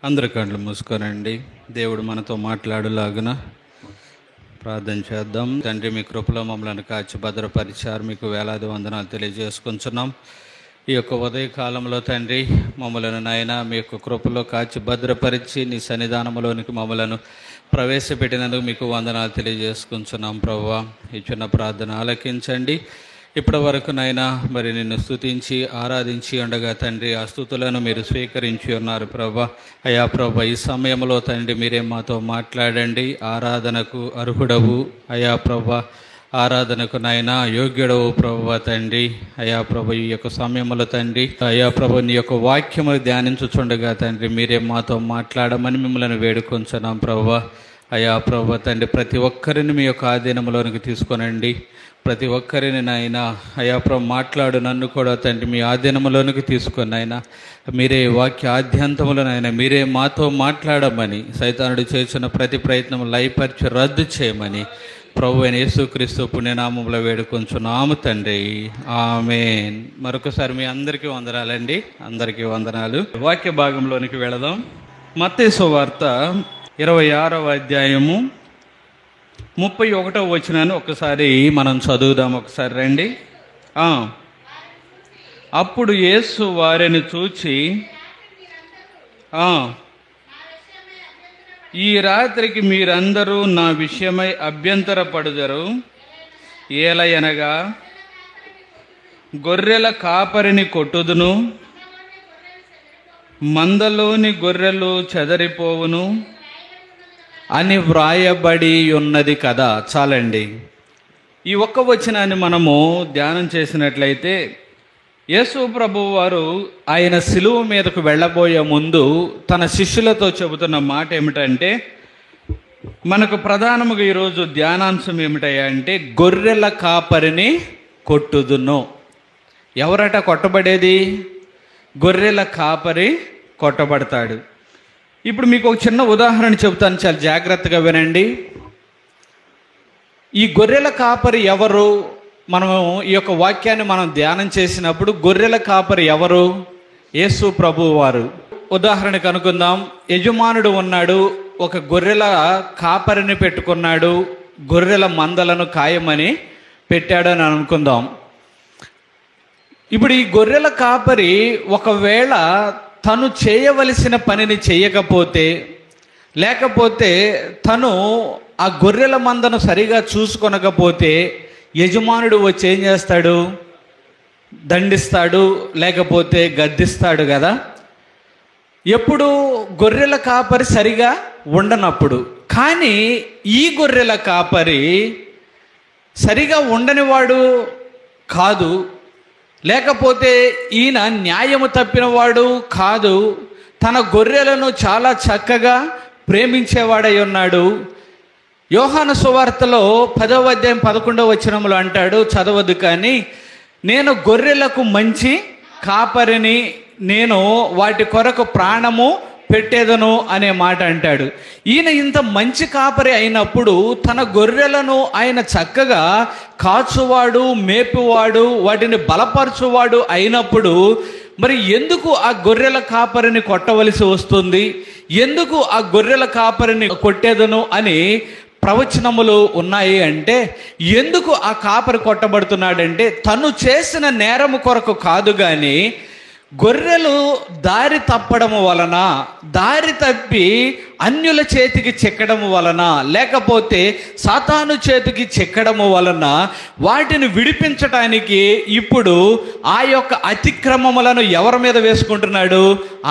అందరి కళ్ళు మూసుకోనండి. దేవుడు మనతో మాట్లాడులాగున ప్రార్థన చేద్దాం. తండ్రి, మీ కృపలో మమ్మల్ని కాచి భద్రపరిచారు, మీకు వేలాది వందనాలు తెలియజేసుకుంటున్నాం. ఈ యొక్క ఉదయకాలంలో తండ్రి, మమ్మలను నాయన మీ యొక్క కృపలో కాచి భద్రపరిచి నీ సన్నిధానంలోనికి మమ్మలను ప్రవేశపెట్టినందుకు మీకు వందనాలు తెలియజేసుకుంటున్నాం. ప్రభువా, ఈ చిన్న ప్రార్థన ఆలకించండి. ఇప్పటి వరకు నాయన మరి నిన్ను స్తుతించి ఆరాధించి ఉండగా తండ్రి, ఆ స్తుతులను మీరు స్వీకరించి ఉన్నారు ప్రభా. అయ్యా ప్రభా, ఈ సమయంలో తండ్రి మీరే మాతో మాట్లాడండి. ఆరాధనకు అర్హుడవు అయ్యా ప్రభా, ఆరాధనకు నాయన యోగ్యుడవు ప్రభువా తండ్రి. అయ్యా ప్రభు, ఈ యొక్క సమయంలో తండ్రి అయ్యా ప్రభు నీ యొక్క వాక్యములు ధ్యానించుచుండగా తండ్రి మీరే మాతో మాట్లాడమని మిమ్మల్ని వేడుకొంచున్నాం ప్రభువా. అయ్యా ప్రభు తండ్రి, ప్రతి ఒక్కరిని మీ యొక్క ఆధీనంలోనికి తీసుకొనండి. ప్రతి ఒక్కరిని నాయన అయ్యా ప్రభు మాట్లాడు, నన్ను కూడా తండ్రి మీ ఆధీనంలోనికి తీసుకొని నాయన మీరే వాక్య ఆద్యంతములనైనా మీరే మాతో మాట్లాడమని, సైతానుడు చేసిన ప్రతి ప్రయత్నం లయపరిచి రద్దు చేయమని ప్రభు అయిన యేసుక్రీస్తు పుణ్యనామంలో వేడుకొంచున్నాము తండ్రి, ఆమేన్. మరొకసారి మీ అందరికీ వందనాలండి, అందరికీ వందనాలు. వాక్య భాగంలోనికి వెళదాం. మత్తయి సువార్త 26వ అధ్యాయము 31వ వచనాన్ని ఒకసారి మనం చదువుదాం. ఒకసారి రండి. అప్పుడు యేసు వారిని చూచి, ఈ రాత్రికి మీరందరూ నా విషయమై అభ్యంతరపడుదరు. ఏలయనగా గొర్రెల కాపరిని కొట్టుదును, మందలోని గొర్రెలు చెదరిపోవును అని వ్రాయబడి ఉన్నది కదా. చాలండి. ఈ ఒక్క వచనాన్ని మనము ధ్యానం చేసినట్లయితే, యేసు ప్రభువు వారు ఆయన సిలువ మీదకు వెళ్ళబోయే ముందు తన శిష్యులతో చెబుతున్న మాట ఏమిటంటే, మనకు ప్రధానముగా ఈరోజు ధ్యానాంశం ఏమిటంటే గొర్రెల కాపరిని కొట్టుదును. ఎవరట కొట్టబడేది? గొర్రెల కాపరి కొట్టబడతాడు. ఇప్పుడు మీకు ఒక చిన్న ఉదాహరణ చెబుతాను, చాలా జాగ్రత్తగా వినండి. ఈ గొర్రెల కాపరి ఎవరు? మనము ఈ యొక్క వాక్యాన్ని మనం ధ్యానం చేసినప్పుడు గొర్రెల కాపరి ఎవరు? యేసు ప్రభువు వారు. ఉదాహరణకు అనుకుందాం, యజమానుడు ఉన్నాడు, ఒక గొర్రెల కాపరిని పెట్టుకున్నాడు, గొర్రెల మందలను కాయమని పెట్టాడు అని అనుకుందాం. ఇప్పుడు ఈ గొర్రెల కాపరి ఒకవేళ తను చేయవలసిన పనిని చేయకపోతే, లేకపోతే తను ఆ గొర్రెల మందను సరిగా చూసుకొనకపోతే యజమానుడు వచ్చి ఏం చేస్తాడు? దండిస్తాడు, లేకపోతే గద్దిస్తాడు కదా. ఎప్పుడు? గొర్రెల కాపరి సరిగా ఉండనప్పుడు. కానీ ఈ గొర్రెల కాపరి సరిగా ఉండనివాడు కాదు, లేకపోతే ఈయన న్యాయము తప్పినవాడు కాదు, తన గొర్రెలను చాలా చక్కగా ప్రేమించేవాడై ఉన్నాడు. యోహాను సువార్తలో 10వ అధ్యాయం 11వ వచనంలో అంటాడు, చదవద్దు కానీ, నేను గొర్రెలకు మంచి కాపరిని, నేను వాటి కొరకు ప్రాణము పెట్టేదను అనే మాట అంటాడు. ఈయన ఇంత మంచి కాపరి అయినప్పుడు తన గొర్రెలను ఆయన చక్కగా కాచువాడు, మేపువాడు, వాటిని బలపరచువాడు అయినప్పుడు మరి ఎందుకు ఆ గొర్రెల కాపరిని కొట్టవలసి వస్తుంది? ఎందుకు ఆ గొర్రెల కాపరిని కొట్టేదను అని ప్రవచనములు ఉన్నాయి అంటే, ఎందుకు ఆ కాపరి కొట్టబడుతున్నాడంటే తను చేసిన నేరము కొరకు కాదు, కానీ గొర్రెలు దారి తప్పడము వలన, దారి తప్పి అన్యుల చేతికి చిక్కడము వలన, లేకపోతే సాతాను చేతికి చిక్కడము వలన వాటిని విడిపించటానికి ఇప్పుడు ఆ యొక్క అతిక్రమములను ఎవరి మీద వేసుకుంటున్నాడు?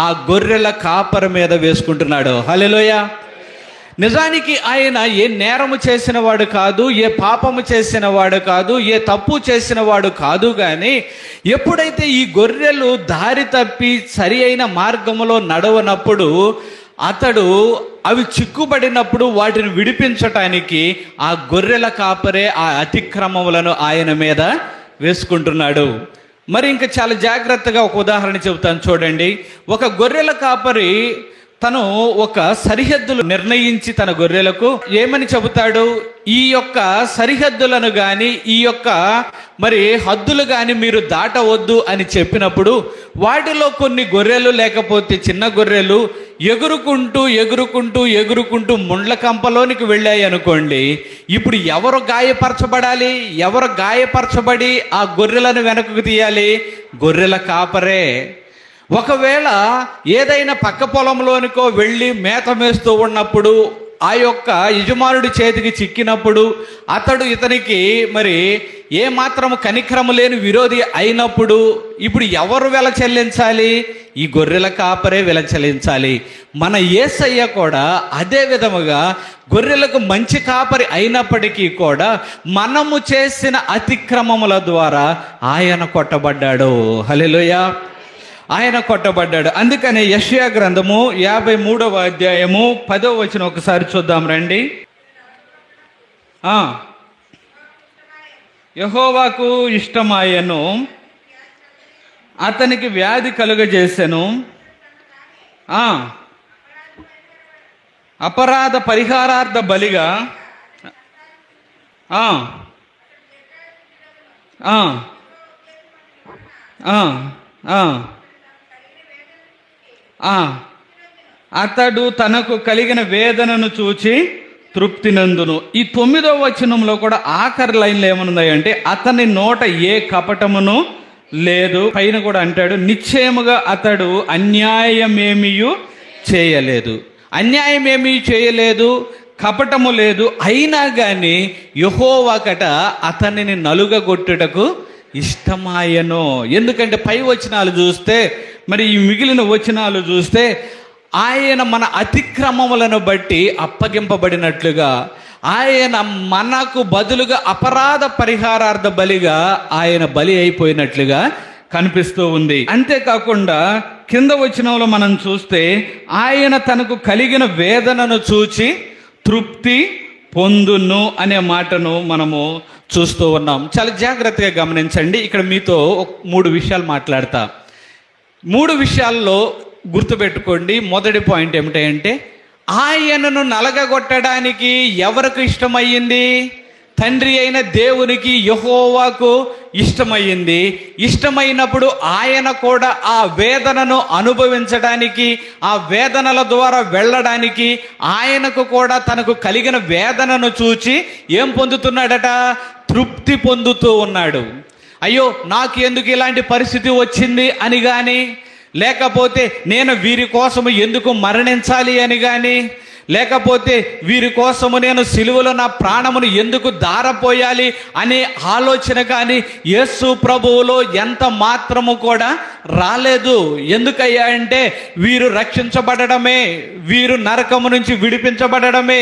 ఆ గొర్రెల కాపరి మీద వేసుకుంటున్నాడు. హల్లెలూయా. నిజానికి ఆయన ఏ నేరము చేసిన వాడు కాదు, ఏ పాపము చేసిన వాడు కాదు, ఏ తప్పు చేసిన వాడు కాదు. కానీ ఎప్పుడైతే ఈ గొర్రెలు దారి తప్పి సరి అయిన మార్గములో నడవనప్పుడు, అతడు అవి చిక్కుబడినప్పుడు వాటిని విడిపించటానికి ఆ గొర్రెల కాపరే ఆ అతిక్రమములను ఆయన మీద వేసుకుంటున్నాడు. మరి ఇంకా చాలా జాగ్రత్తగా ఒక ఉదాహరణ చెబుతాను చూడండి. ఒక గొర్రెల కాపరి తను ఒక సరిహద్దులు నిర్ణయించి తన గొర్రెలకు ఏమని చెబుతాడు? ఈ యొక్క సరిహద్దులను గాని ఈ యొక్క మరి హద్దులు గాని మీరు దాటవద్దు అని చెప్పినప్పుడు వాటిలో కొన్ని గొర్రెలు లేకపోతే చిన్న గొర్రెలు ఎగురుకుంటూ ఎగురుకుంటూ ఎగురుకుంటూ ముండ్ల కంపలోనికి వెళ్ళాయి అనుకోండి. ఇప్పుడు ఎవరు గాయపరచబడాలి? ఎవరు గాయపరచబడి ఆ గొర్రెలను వెనక్కు తీయాలి? గొర్రెల కాపరే. ఒకవేళ ఏదైనా పక్క పొలంలోనికో వెళ్ళి మేత మేస్తూ ఉన్నప్పుడు ఆ యొక్క యజమానుడి చేతికి చిక్కినప్పుడు అతడు ఇతనికి మరి ఏమాత్రం కనికరము లేని విరోధి అయినప్పుడు ఇప్పుడు ఎవరు వెల చెల్లించాలి? ఈ గొర్రెల కాపరే వెల చెల్లించాలి. మన యేసయ్య కూడా అదే విధముగా గొర్రెలకు మంచి కాపరి అయినప్పటికీ కూడా మనము చేసిన అతిక్రమముల ద్వారా ఆయన కొట్టబడ్డాడు. హల్లెలూయా, ఆయన కొట్టబడ్డాడు. అందుకనే యెషయా గ్రంథము 53వ అధ్యాయము 10వ వచనం ఒకసారి చూద్దాం రండి. యెహోవాకు ఇష్టమాయెను, అతనికి వ్యాధి కలుగజేసెను, అపరాధ పరిహారార్థ బలిగా అతడు తనకు కలిగిన వేదనను చూచి తృప్తి నందును. ఈ 9వ వచనంలో కూడా ఆఖరి లైన్లో ఏమనుందంటే అతని నోట ఏ కపటమును లేదు. పైన కూడా అంటాడు నిశ్చయముగా అతడు అన్యాయమేమీయు చేయలేదు, అన్యాయమేమీ చేయలేదు, కపటము లేదు. అయినా కానీ యెహోవాకట అతనిని నలుగగొట్టుటకు ఇష్టమాయను. ఎందుకంటే పై వచనాలు చూస్తే మరి ఈ మిగిలిన వచనాలు చూస్తే ఆయన మన అతిక్రమములను బట్టి అప్పగింపబడినట్లుగా, ఆయన మనకు బదులుగా అపరాధ పరిహారార్థ బలిగా ఆయన బలి అయిపోయినట్లుగా కనిపిస్తూ ఉంది. అంతేకాకుండా కింద వచనంలో మనం చూస్తే ఆయన తనకు కలిగిన వేదనను చూచి తృప్తి పొందును అనే మాటను మనము చూస్తూ ఉన్నాం. చాలా జాగ్రత్తగా గమనించండి. ఇక్కడ మీతో 3 విషయాలు మాట్లాడతా. 3 విషయాల్లో గుర్తుపెట్టుకోండి. మొదటి పాయింట్ ఏమిటంటే ఆయనను నలగగొట్టడానికి ఎవరికి ఇష్టమయ్యింది? తండ్రి అయిన దేవునికి యెహోవాకు ఇష్టమయ్యింది. ఇష్టమైనప్పుడు ఆయన కూడా ఆ వేదనను అనుభవించడానికి, ఆ వేదనల ద్వారా వెళ్ళడానికి ఆయనకు కూడా తనకు కలిగిన వేదనను చూచి ఏం పొందుతున్నాడట? తృప్తి పొందుతూ ఉన్నాడు. అయ్యో నాకు ఎందుకు ఇలాంటి పరిస్థితి వచ్చింది అని కానీ, లేకపోతే నేను వీరి కోసము ఎందుకు మరణించాలి అని కానీ, లేకపోతే వీరి కోసము నేను సిలువలో నా ప్రాణమును ఎందుకు ధారపోయాలి అనే ఆలోచన కానీ యేసు ప్రభువులో ఎంత మాత్రము కూడా రాలేదు. ఎందుకయ్యా అంటే వీరు రక్షించబడడమే, వీరు నరకము నుంచి విడిపించబడడమే,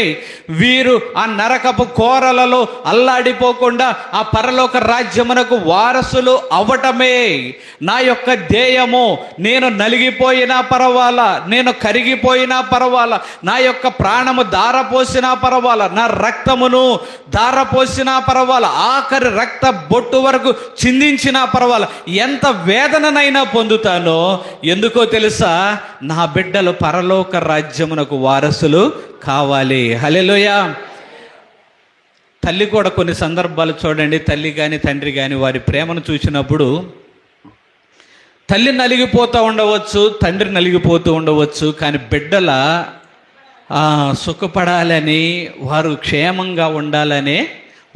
వీరు ఆ నరకపు కోరలలో అల్లాడిపోకుండా ఆ పరలోక రాజ్యమునకు వారసులు అవ్వటమే నా యొక్క ధ్యేయము. నేను నలిగిపోయినా పర్వాలా, నేను కరిగిపోయినా పర్వాలా, నా యొక్క ప్రాణము ధారపోసినా పర్వాలా, నా రక్తమును ధారపోసినా పర్వాలా, ఆఖరి రక్త బొట్టు వరకు చిందించినా పర్వాలా, ఎంత వేదననైనా పొందుతానో. ఎందుకో తెలుసా? నా బిడ్డలు పరలోక రాజ్యమునకు వారసులు కావాలి. హల్లెలూయా. తల్లి కూడా కొన్ని సందర్భాలు చూడండి, తల్లి కానీ తండ్రి కానీ వారి ప్రేమను చూసినప్పుడు తల్లి నలిగిపోతూ ఉండవచ్చు, తండ్రి నలిగిపోతూ ఉండవచ్చు, కానీ బిడ్డల సుఖపడాలని, వారు క్షేమంగా ఉండాలని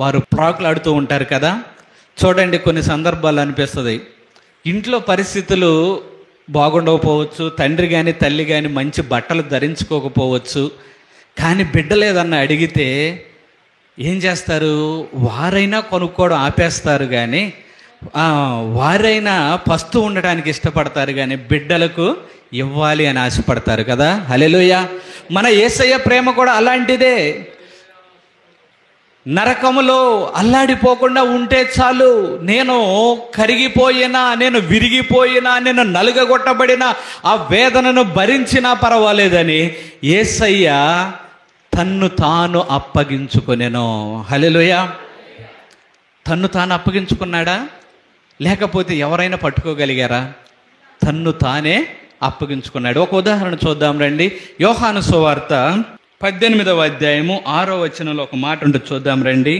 వారు ప్రాకులాడుతూ ఉంటారు కదా. చూడండి కొన్ని సందర్భాలు అనిపిస్తుంది, ఇంట్లో పరిస్థితులు బాగుండకపోవచ్చు, తండ్రి కానీ తల్లి కానీ మంచి బట్టలు ధరించుకోకపోవచ్చు, కానీ బిడ్డలు ఏదన్నా అడిగితే ఏం చేస్తారు? వారైనా కొనుక్కోవడం ఆపేస్తారు, కానీ వారైనా పస్తు ఉండడానికి ఇష్టపడతారు, కానీ బిడ్డలకు ఇవ్వాలి అని ఆశపడతారు కదా. హల్లెలూయా. మన యేసయ్య ప్రేమ కూడా అలాంటిదే. నరకములో అల్లాడిపోకుండా ఉంటే చాలు. నేను కరిగిపోయినా, నేను విరిగిపోయినా, నేను నలుగగొట్టబడినా, ఆ వేదనను భరించినా పర్వాలేదని యేసయ్య తన్ను తాను అప్పగించుకొనెను. హల్లెలూయా. తన్ను తాను అప్పగించుకున్నాడా? లేకపోతే ఎవరైనా పట్టుకోగలిగారా? తన్ను తానే అప్పగించుకున్నాడు. ఒక ఉదాహరణ చూద్దాం రండి. యోహాను సువార్త 18వ అధ్యాయము 6వ వచనంలో ఒక మాట ఉంటుంది, చూద్దాం రండి.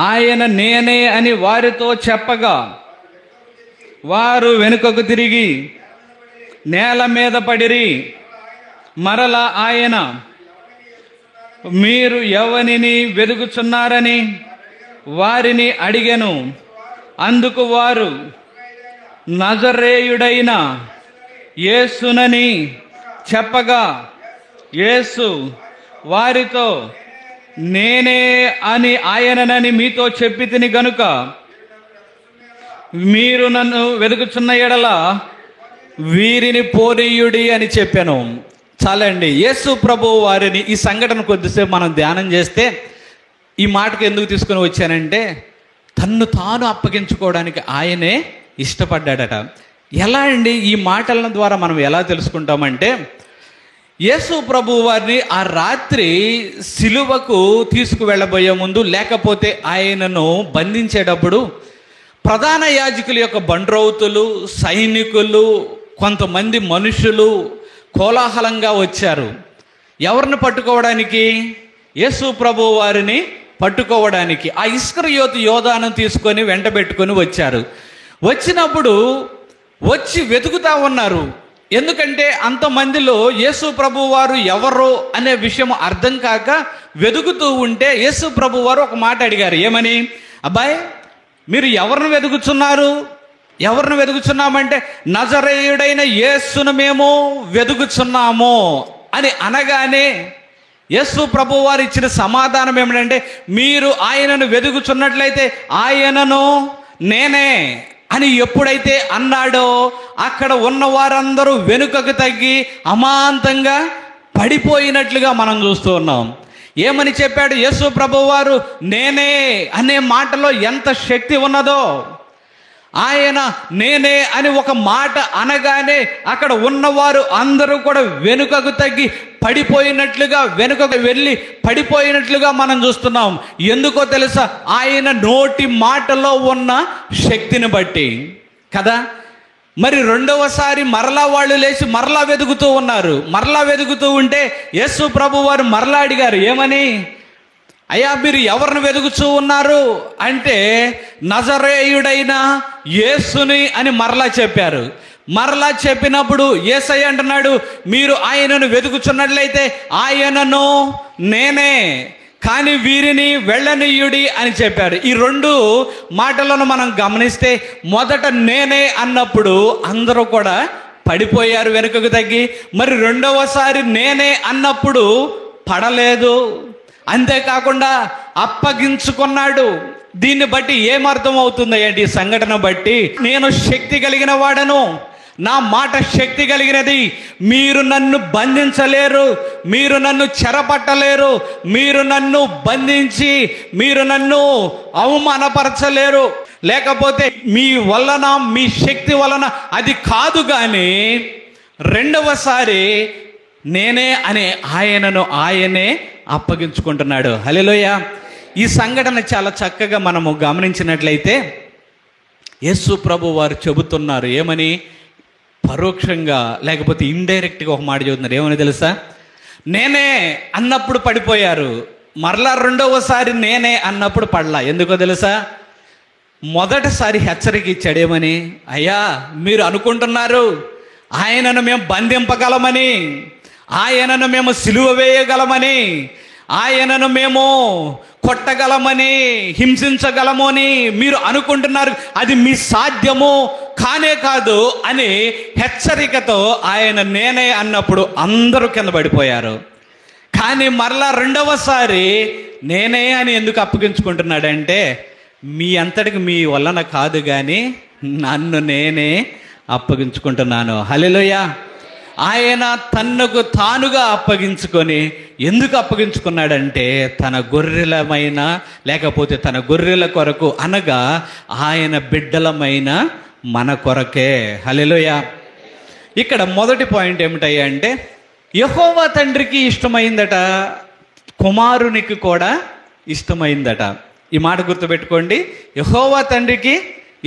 ఆయన నేనే అని వారితో చెప్పగా వారు వెనుకకు తిరిగి నేల మీద పడిరి. మరలా ఆయన, మీరు ఎవరిని వెదుకుచున్నారని వారిని అడిగెను. అందుకు వారు, నజరేయుడైన యేసునని చెప్పగా యేసు వారితో, నేనే అని ఆయననని మీతో చెప్పి తిని గనుక మీరు నన్ను వెదుకుచున్న ఎడల వీరిని పోనీయుడి అని చెప్పాను. చాలండి. యేసు ప్రభు వారిని ఈ సంఘటన కొద్దిసేపు మనం ధ్యానం చేస్తే ఈ మాటకు ఎందుకు తీసుకుని వచ్చానంటే, తన్ను తాను అప్పగించుకోవడానికి ఆయనే ఇష్టపడ్డాడట. ఎలా అండి? ఈ మాటల ద్వారా మనం ఎలా తెలుసుకుంటామంటే, యేసు ప్రభు వారిని ఆ రాత్రి సిలువకు తీసుకువెళ్ళబోయే ముందు, లేకపోతే ఆయనను బంధించేటప్పుడు ప్రధాన యాజకుల యొక్క బండ్రౌతులు, సైనికులు, కొంతమంది మనుషులు కోలాహలంగా వచ్చారు. ఎవరిని పట్టుకోవడానికి? యేసు ప్రభు వారిని పట్టుకోవడానికి. ఆ ఇస్కరియోతు యోధాను తీసుకొని వెంట పెట్టుకొని వచ్చారు. వచ్చినప్పుడు వచ్చి వెతుకుతా ఉన్నారు. ఎందుకంటే అంతమందిలో యేసు ప్రభు వారు ఎవరు అనే విషయం అర్థం కాక వెతుకుతూ ఉంటే యేసు ప్రభు వారు ఒక మాట అడిగారు. ఏమని? అబ్బాయి, మీరు ఎవరిని వెతుకుతున్నారు? ఎవరిని వెతుకుతున్నామంటే, నజరేయుడైన యేసును మేము వెతుకుతున్నాము అని అనగానే యేసు ప్రభు వారు ఇచ్చిన సమాధానం ఏమిటంటే, మీరు ఆయనను వెతుకుతున్నట్లయితే ఆయనను నేనే అని ఎప్పుడైతే అన్నాడో అక్కడ ఉన్న వారందరూ వెనుకకు తగ్గి అమాంతంగా పడిపోయినట్లుగా మనం చూస్తూ ఉన్నాం. ఏమని చెప్పాడు యేసు ప్రభు వారు? నేనే అనే మాటలో ఎంత శక్తి ఉన్నదో. ఆయన నేనే అని ఒక మాట అనగానే అక్కడ ఉన్నవారు అందరూ కూడా వెనుకకు తగ్గి పడిపోయినట్లుగా, వెనుకకు వెళ్ళి పడిపోయినట్లుగా మనం చూస్తున్నాం. ఎందుకో తెలుసా? ఆయన నోటి మాటలో ఉన్న శక్తిని బట్టి కదా. మరి రెండవసారి మరలా వాళ్ళు లేచి మరలా వెతుకుతూ ఉన్నారు. మరలా వెతుకుతూ ఉంటే యేసు ప్రభు వారు మరలా అడిగారు. ఏమని? అయ్యా, మీరు ఎవరిని వెతుకుతూ ఉన్నారు అంటే, నజరేయుడైన యేసుని అని మరలా చెప్పారు. మరలా చెప్పినప్పుడు యేసయ్య అంటున్నాడు, మీరు ఆయనను వెతుకుచున్నట్లయితే ఆయనను నేనే, కానీ వీరిని వెళ్ళనీయుడి అని చెప్పారు. ఈ రెండు మాటలను మనం గమనిస్తే, మొదట నేనే అన్నప్పుడు అందరూ కూడా పడిపోయారు వెనుకకు తగ్గి. మరి రెండవసారి నేనే అన్నప్పుడు పడలేదు. అంతేకాకుండా అప్పగించుకున్నాడు. దీన్ని బట్టి ఏమర్థం అవుతుంది అంటే, ఈ సంఘటన బట్టి, నేను శక్తి కలిగిన వాడను, నా మాట శక్తి కలిగినది. మీరు నన్ను బంధించలేరు, మీరు నన్ను చెరపట్టలేరు, మీరు నన్ను బంధించి మీరు నన్ను అవమానపరచలేరు. లేకపోతే మీ వలన, మీ శక్తి వలన అది కాదు. కానీ రెండవసారి నేనే అనే ఆయనను ఆయనే అప్పగించుకుంటున్నాడు. హల్లెలూయా. ఈ సంఘటన చాలా చక్కగా మనము గమనించినట్లయితే యేసు ప్రభు వారు చెబుతున్నారు. ఏమని? పరోక్షంగా లేకపోతే ఇండైరెక్ట్గా ఒక మాట చెబుతున్నారు. ఏమని తెలుసా? నేనే అన్నప్పుడు పడిపోయారు, మరలా రెండవసారి నేనే అన్నప్పుడు పడలా. ఎందుకో తెలుసా? మొదటిసారి హెచ్చరిక ఇచ్చాడు. ఏమని? అయ్యా, మీరు అనుకుంటున్నారు ఆయనను మేము బంధింపగలమని, ఆయనను మేము సిలువ వేయగలమని, ఆయనను మేము కొట్టగలమని, హింసించగలము అని మీరు అనుకుంటున్నారు. అది మీ సాధ్యము కానే కాదు అని హెచ్చరికతో ఆయన నేనే అన్నప్పుడు అందరూ కింద పడిపోయారు. కానీ మరలా రెండవసారి నేనే అని ఎందుకు అప్పగించుకుంటున్నాడంటే, మీ అంతటికి మీ వలన కాదు, కానీ నన్ను నేనే అప్పగించుకుంటున్నాను. హల్లెలూయా. ఆయన తనకు తానుగా అప్పగించుకొని ఎందుకు అప్పగించుకున్నాడంటే, తన గొర్రెలమైన లేకపోతే తన గొర్రెల కొరకు, అనగా ఆయన బిడ్డలమైన మన కొరకే. హల్లెలూయా. ఇక్కడ మొదటి పాయింట్ ఏమిటయ్యా అంటే, యెహోవా తండ్రికి ఇష్టమైందట, కుమారునికి కూడా ఇష్టమైందట. ఈ మాట గుర్తుపెట్టుకోండి. యెహోవా తండ్రికి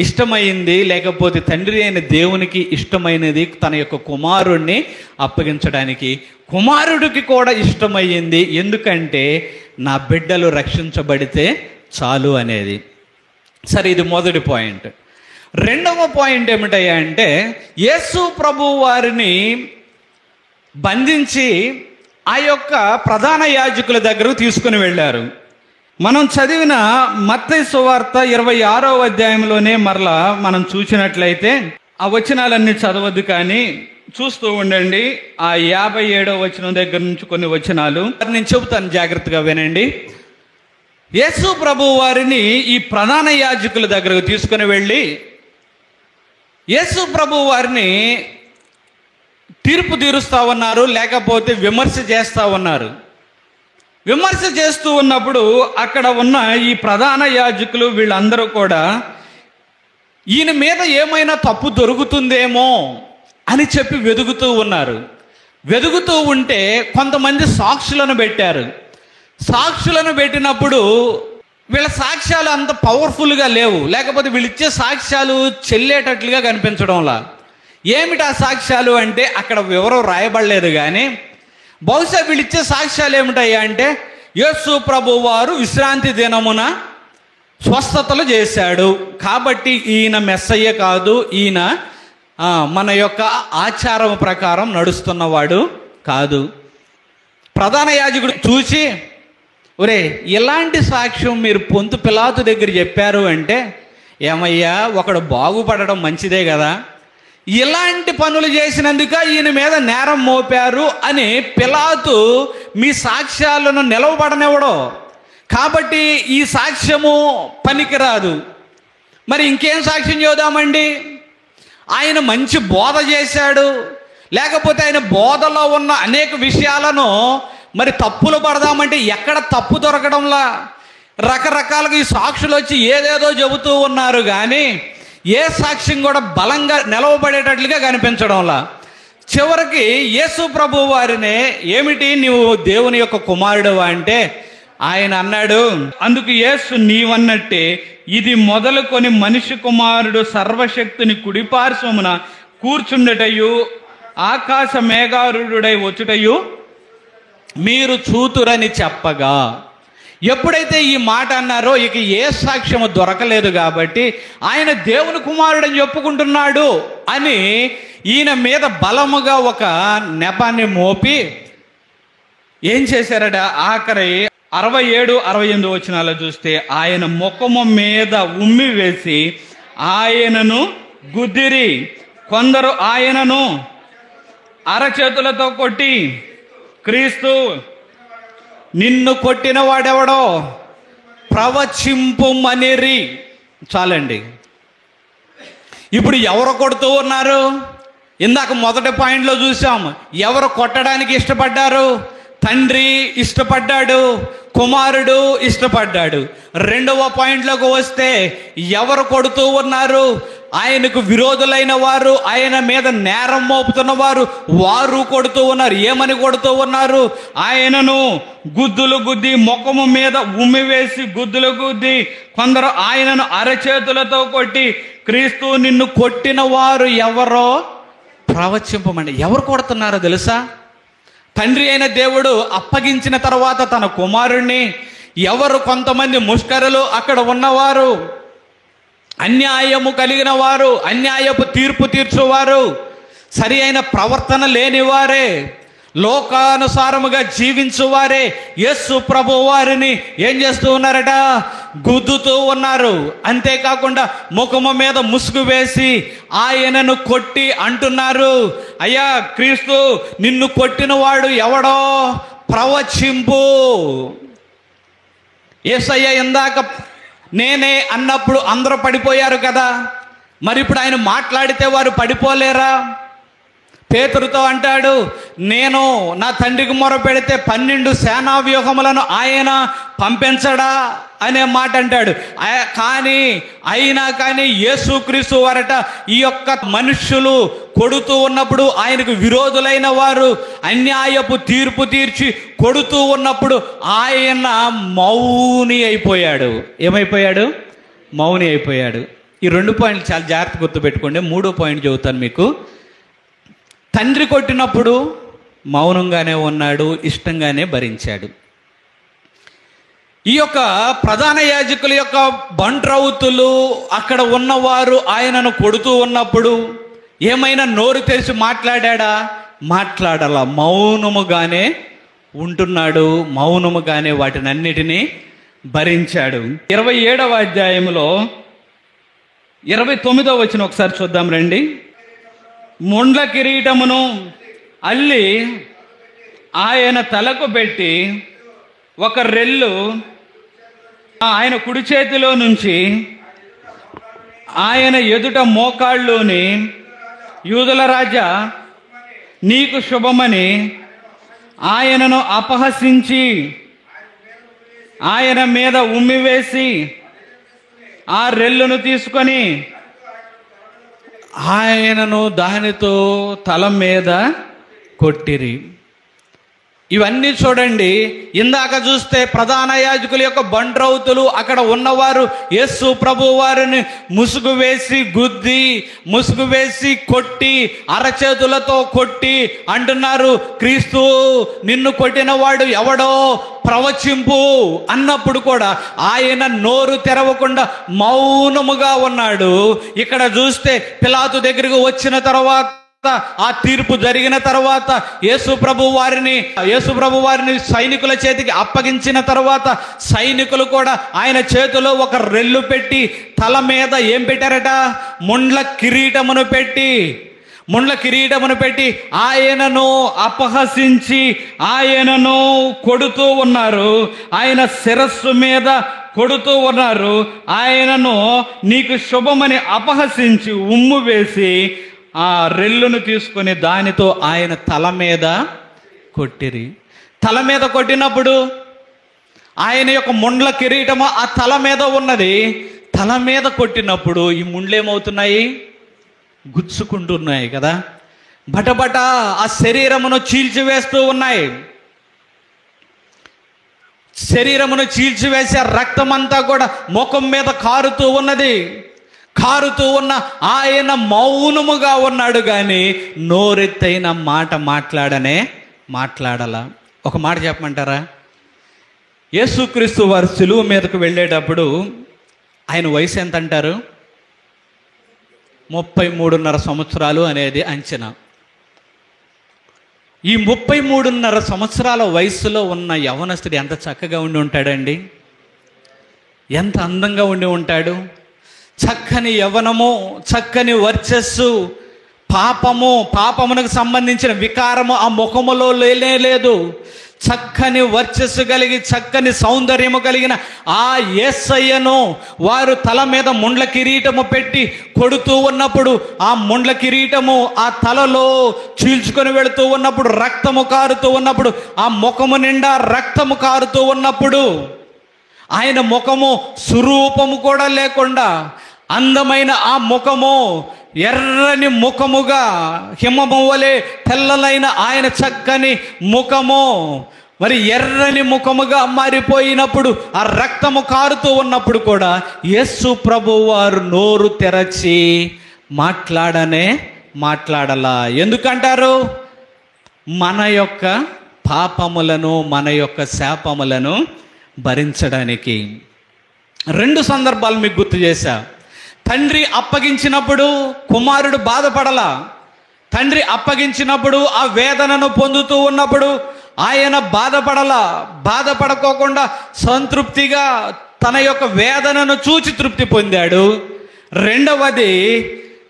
ఇష్టమైంది, లేకపోతే తండ్రి అయిన దేవునికి ఇష్టమైనది తన యొక్క కుమారుణ్ణి అప్పగించడానికి. కుమారుడికి కూడా ఇష్టమయ్యింది, ఎందుకంటే నా బిడ్డలు రక్షించబడితే చాలు అనేది. సరే, ఇది మొదటి పాయింట్. రెండవ పాయింట్ ఏమిటయ్యా అంటే, యేసు ప్రభు వారిని బంధించి ఆ యొక్క ప్రధాన యాజకుల దగ్గరకు తీసుకుని వెళ్ళారు. మనం చదివిన మత్తయి సువార్త 26వ అధ్యాయంలోనే మరలా మనం చూసినట్లయితే, ఆ వచనాలన్నీ చదవద్దు కానీ చూస్తూ ఉండండి. ఆ 57వ వచనం దగ్గర నుంచి కొన్ని వచనాలు నేను చెబుతాను, జాగ్రత్తగా వినండి. యేసు ప్రభు వారిని ఈ ప్రధాన యాజకుల దగ్గరకు తీసుకుని వెళ్ళి యేసు ప్రభు వారిని తీర్పు తీరుస్తూ ఉన్నారు, లేకపోతే విమర్శ చేస్తూ ఉన్నారు. విమర్శ చేస్తూ ఉన్నప్పుడు అక్కడ ఉన్న ఈ ప్రధాన యాజకులు వీళ్ళందరూ కూడా ఈయన మీద ఏమైనా తప్పు దొరుకుతుందేమో అని చెప్పి వెదుగుతూ ఉన్నారు. వెదుగుతూ ఉంటే కొంతమంది సాక్షులను పెట్టారు. సాక్షులను పెట్టినప్పుడు వీళ్ళ సాక్ష్యాలు అంత పవర్ఫుల్గా లేవు, లేకపోతే వీళ్ళు ఇచ్చే సాక్ష్యాలు చెల్లేటట్లుగా కనిపించడంలా. ఏమిటి ఆ సాక్ష్యాలు అంటే అక్కడ వివరం రాయబడలేదు, కానీ బహుశా వీళ్ళు ఇచ్చే సాక్ష్యాలు ఏమిటయ్యా అంటే, యేసు ప్రభు వారు విశ్రాంతి దినమున స్వస్థతలు చేశాడు, కాబట్టి ఈయన మెస్సయ్య కాదు, ఈయన మన యొక్క ఆచారం ప్రకారం నడుస్తున్నవాడు కాదు. ప్రధాన యాజకుడు చూసి, ఒరే ఇలాంటి సాక్ష్యం మీరు పొంతు పిలాతు దగ్గర చెప్పారు అంటే, ఏమయ్యా ఒకడు బాగుపడడం మంచిదే కదా, ఇలాంటి పనులు చేసినందుక ఈయన మీద నేరం మోపారు అని పిలాతు మీ సాక్ష్యాలను నిలవబడనివ్వడు, కాబట్టి ఈ సాక్ష్యము పనికిరాదు. మరి ఇంకేం సాక్ష్యం చూద్దామండి? ఆయన మంచి బోధ చేశాడు, లేకపోతే ఆయన బోధలో ఉన్న అనేక విషయాలను మరి తప్పులు పడదామంటే ఎక్కడ తప్పు దొరకడంలా. రకరకాలుగా ఈ సాక్షులు వచ్చి ఏదేదో చెబుతూ ఉన్నారు, కానీ ఏ సాక్ష్యం కూడా బలంగా నిలవబడేటట్లుగా కనిపించడంలా. చివరికి యేసు ప్రభు వారినే, ఏమిటి నీవు దేవుని యొక్క కుమారుడు అంటే ఆయన అన్నాడు, అందుకు యేసు నీవన్నట్టే ఇది మొదలుకొని మనిషి కుమారుడు సర్వశక్తిని కుడిపార్శ్వమున కూర్చుండటయు ఆకాశ మేఘారుడై వచ్చుటయు మీరు చూతురని చెప్పగా. ఎప్పుడైతే ఈ మాట అన్నారో ఇక ఏ సాక్ష్యము దొరకలేదు, కాబట్టి ఆయన దేవుని కుమారుడని చెప్పుకుంటున్నాడు అని ఈయన మీద బలముగా ఒక నెపాన్ని మోపి ఏం చేశారట, ఆఖరి 67, 68 వచనాలు చూస్తే ఆయన ముఖము మీద ఉమ్మి వేసి ఆయనను గుద్దిరి, కొందరు ఆయనను అరచేతులతో కొట్టి, క్రీస్తు నిన్ను కొట్టిన వాడెవడో ప్రవచింపుమనిరి. చాలండి. ఇప్పుడు ఎవరు కొడుతూ ఉన్నారు? ఇందాక మొదటి పాయింట్లో చూసాం, ఎవరు కొట్టడానికి ఇష్టపడ్డారు? తండ్రి ఇష్టపడ్డాడు, కుమారుడు ఇష్టపడ్డాడు. రెండవ పాయింట్లోకి వస్తే ఎవరు కొడుతూ ఉన్నారు? ఆయనకు విరోధులైన వారు, ఆయన మీద నేరం మోపుతున్న వారు, వారు కొడుతూ ఉన్నారు. ఏమని కొడుతూ ఉన్నారు? ఆయనను గుద్దులు గుద్ది, ముఖము మీద ఉమ్మి వేసి గుద్దులు గుద్ది, కొందరు ఆయనను అరచేతులతో కొట్టి, క్రీస్తు నిన్ను కొట్టిన వారు ఎవరో ప్రవచింపమండి. ఎవరు కొడుతున్నారో తెలుసా? తండ్రి అయిన దేవుడు అప్పగించిన తర్వాత తన కుమారుణ్ణి ఎవరు? కొంతమంది ముష్కరులు, అక్కడ ఉన్నవారు, అన్యాయము కలిగిన వారు, అన్యాయపు తీర్పు తీర్చువారు, సరి అయిన ప్రవర్తన లేనివారే, లోకానుసారముగా జీవించువారే యేసు ప్రభు వారిని ఏం చేస్తూ ఉన్నారట? గుద్దుతూ ఉన్నారు. అంతేకాకుండా ముఖము మీద ముసుగు వేసి ఆయనను కొట్టి అంటున్నారు, అయ్యా క్రీస్తు నిన్ను కొట్టిన వాడు ఎవడో ప్రవచింపు. యేసయ్య ఇందాక నేనే అన్నప్పుడు అందరూ పడిపోయారు కదా, మరి ఇప్పుడు ఆయన మాట్లాడితే వారు పడిపోలేరా? పేతురుతో అంటాడు, నేను నా తండ్రికి మొర పెడితే 12 సేనా వ్యూహములను ఆయన పంపించడా అనే మాట అంటాడు. అయినా కానీ యేసుక్రీస్తు వారట ఈ యొక్క మనుష్యులు కొడుతూ ఉన్నప్పుడు, ఆయనకు విరోధులైన వారు అన్యాయపు తీర్పు తీర్చి కొడుతూ ఉన్నప్పుడు ఆయన మౌని అయిపోయాడు. ఏమైపోయాడు? మౌని అయిపోయాడు. ఈ 2 పాయింట్లు చాలా జాగ్రత్త గుర్తుపెట్టుకోండి. 3వ పాయింట్ చెబుతాను మీకు. తండ్రి కొట్టినప్పుడు మౌనంగానే ఉన్నాడు, ఇష్టంగానే భరించాడు. ఈ యొక్క ప్రధాన యాజకుల యొక్క బంట్రౌతులు అక్కడ ఉన్నవారు ఆయనను కొడుతూ ఉన్నప్పుడు ఏమైనా నోరు తెరిచి మాట్లాడా? మాట్లాడాల. మౌనముగానే ఉంటున్నాడు, మౌనముగానే వాటిని అన్నిటినీ భరించాడు. 27వ అధ్యాయంలో 29వ వచనం ఒకసారి చూద్దాం రండి. ముండ్ల కిరీటమును అల్లి ఆయన తలకు పెట్టి ఒక రెల్లు ఆయన కుడి చేతిలో నుంచి ఆయన ఎదుట మోకాళ్ళలోని, యూదుల రాజా నీకు శుభమని ఆయనను అపహసించి ఆయన మీద ఉమ్మివేసి ఆ రెల్లును తీసుకొని ఆయనను దానితో తల మీద కొట్టిరి. ఇవన్నీ చూడండి. ఇందాక చూస్తే ప్రధాన యాజకుల యొక్క బండ్రౌతులు అక్కడ ఉన్నవారు యేసు ప్రభు వారిని ముసుగు వేసి గుద్ది, ముసుగు వేసి కొట్టి, అరచేతులతో కొట్టి అంటున్నారు, క్రీస్తు నిన్ను కొట్టిన వాడు ఎవడో ప్రవచింపు అన్నప్పుడు కూడా ఆయన నోరు తెరవకుండా మౌనముగా ఉన్నాడు. ఇక్కడ చూస్తే పిలాతు దగ్గరికి వచ్చిన తర్వాత, ఆ తీర్పు జరిగిన తర్వాత యేసు ప్రభు వారిని సైనికుల చేతికి అప్పగించిన తర్వాత సైనికులు కూడా ఆయన చేతిలో ఒక రెల్లు పెట్టి తల మీద ఏం పెట్టారట? ముండ్ల కిరీటమును పెట్టి ఆయనను అపహసించి ఆయనను కొడుతూ ఉన్నారు. ఆయన శిరస్సు మీద కొడుతూ ఉన్నారు. ఆయనను నీకు శుభమని అపహసించి ఉమ్ము వేసి ఆ రెల్లును తీసుకొని దానితో ఆయన తల మీద కొట్టిరి. తల మీద కొట్టినప్పుడు ఆయన యొక్క ముండ్ల కిరీటము ఆ తల మీద ఉన్నది. తల మీద కొట్టినప్పుడు ఈ ముండ్లేమవుతున్నాయి? గుచ్చుకుంటున్నాయి కదా, బటబట ఆ శరీరమును చీల్చివేస్తూ ఉన్నాయి. శరీరమును చీల్చివేసే రక్తమంతా కూడా ముఖం మీద కారుతూ ఉన్నది. కారుతూ ఉన్న ఆయన మౌనముగా ఉన్నాడు, కానీ నోరెత్తైన మాట మాట్లాడలా. ఒక మాట చెప్పమంటారా? యేసుక్రీస్తు వారు సిలువ మీదకు వెళ్ళేటప్పుడు ఆయన వయసు ఎంత అంటారు? 33.5 సంవత్సరాలు అనేది అంచనా. ఈ 33.5 సంవత్సరాల వయసులో ఉన్న యవనస్తుడు ఎంత చక్కగా ఉండి ఉంటాడండి, ఎంత అందంగా ఉండి ఉంటాడు. చక్కని యవ్వనము, చక్కని వర్చస్సు, పాపమునకు సంబంధించిన వికారము ఆ ముఖములో లేదు. చక్కని వర్చస్సు కలిగి, చక్కని సౌందర్యము కలిగిన ఆ యేసయ్యను వారు తల మీద ముండ్ల కిరీటము పెట్టి కొడుతూ ఉన్నప్పుడు, ఆ ముండ్ల కిరీటము ఆ తలలో చీల్చుకొని వెళుతూ ఉన్నప్పుడు, రక్తము కారుతూ ఉన్నప్పుడు, ఆ ముఖము నిండా రక్తము కారుతూ ఉన్నప్పుడు, ఆయన ముఖము స్వరూపము కూడా లేకుండా అందమైన ఆ ముఖము ఎర్రని ముఖముగా, హిమము వలె తెల్లలైన ఆయన చక్కని ముఖము మరి ఎర్రని ముఖముగా మారిపోయినప్పుడు, ఆ రక్తము కారుతూ ఉన్నప్పుడు కూడా యేసు ప్రభు వారు నోరు తెరచి మాట్లాడలా. ఎందుకంటారు? మన యొక్క పాపములను, మన యొక్క శాపములను భరించడానికి. 2 సందర్భాలు మీకు గుర్తు చేశా. తండ్రి అప్పగించినప్పుడు కుమారుడు బాధపడలా. తండ్రి అప్పగించినప్పుడు ఆ వేదనను పొందుతూ ఉన్నప్పుడు ఆయన బాధపడకోకుండా సంతృప్తిగా తన యొక్క వేదనను చూచి తృప్తి పొందాడు. రెండవది,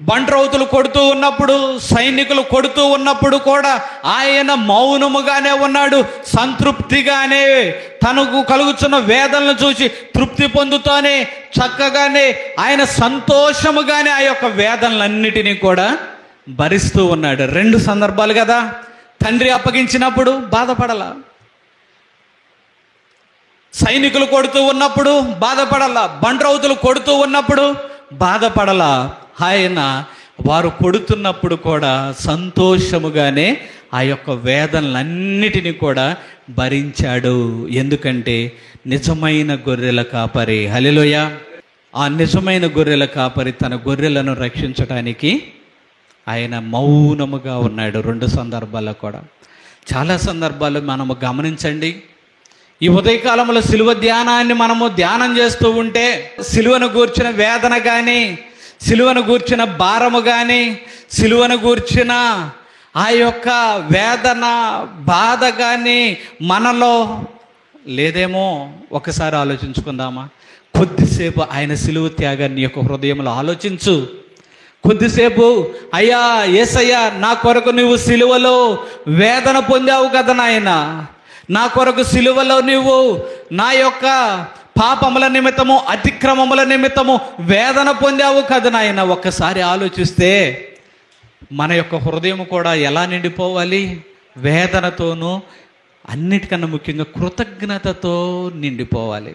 బంట్రౌతులు కొడుతూ ఉన్నప్పుడు, సైనికులు కొడుతూ ఉన్నప్పుడు కూడా ఆయన మౌనముగానే ఉన్నాడు. సంతృప్తిగానే తనకు కలుగుతున్న వేదనను చూసి తృప్తి పొందుతూనే చక్కగానే ఆయన సంతోషముగానే ఆ యొక్క వేదనలన్నిటినీ కూడా భరిస్తూ ఉన్నాడు. 2 సందర్భాలు కదా. తండ్రి అప్పగించినప్పుడు బాధపడలా, సైనికులు కొడుతూ ఉన్నప్పుడు బాధపడలా, బంట్రౌతులు కొడుతూ ఉన్నప్పుడు బాధపడలా. ఆయన వారు కొడుతున్నప్పుడు కూడా సంతోషముగానే ఆ యొక్క వేదనలన్నిటినీ కూడా భరించాడు. ఎందుకంటే నిజమైన గొర్రెల కాపరి. హల్లెలూయా. ఆ నిజమైన గొర్రెల కాపరి తన గొర్రెలను రక్షించడానికి ఆయన మౌనముగా ఉన్నాడు. 2 సందర్భాల్లో కూడా. చాలా సందర్భాలు మనము గమనించండి. ఈ ఉదయకాలంలో సిలువ ధ్యానాన్ని మనము ధ్యానం చేస్తూ ఉంటే సిలువను గూర్చిన వేదన కానీ, సిలువను గూర్చిన భారము కానీ, సిలువను గూర్చిన ఆ యొక్క వేదన బాధ కానీ మనలో లేదేమో ఒకసారి ఆలోచించుకుందామా? కొద్దిసేపు ఆయన సిలువ త్యాగాన్ని యొక్క హృదయంలో ఆలోచించు. కొద్దిసేపు అయ్యా యేసయ్యా, నా కొరకు నువ్వు సిలువలో వేదన పొందావు కదా నాయన, నా కొరకు సిలువలో నువ్వు నా యొక్క పాపముల నిమిత్తము, అతిక్రమముల నిమిత్తము వేదన పొందావు కదా నాయన. ఒక్కసారి ఆలోచిస్తే మన యొక్క హృదయం కూడా ఎలా నిండిపోవాలి? వేదనతోనూ, అన్నిటికన్నా ముఖ్యంగా కృతజ్ఞతతో నిండిపోవాలి.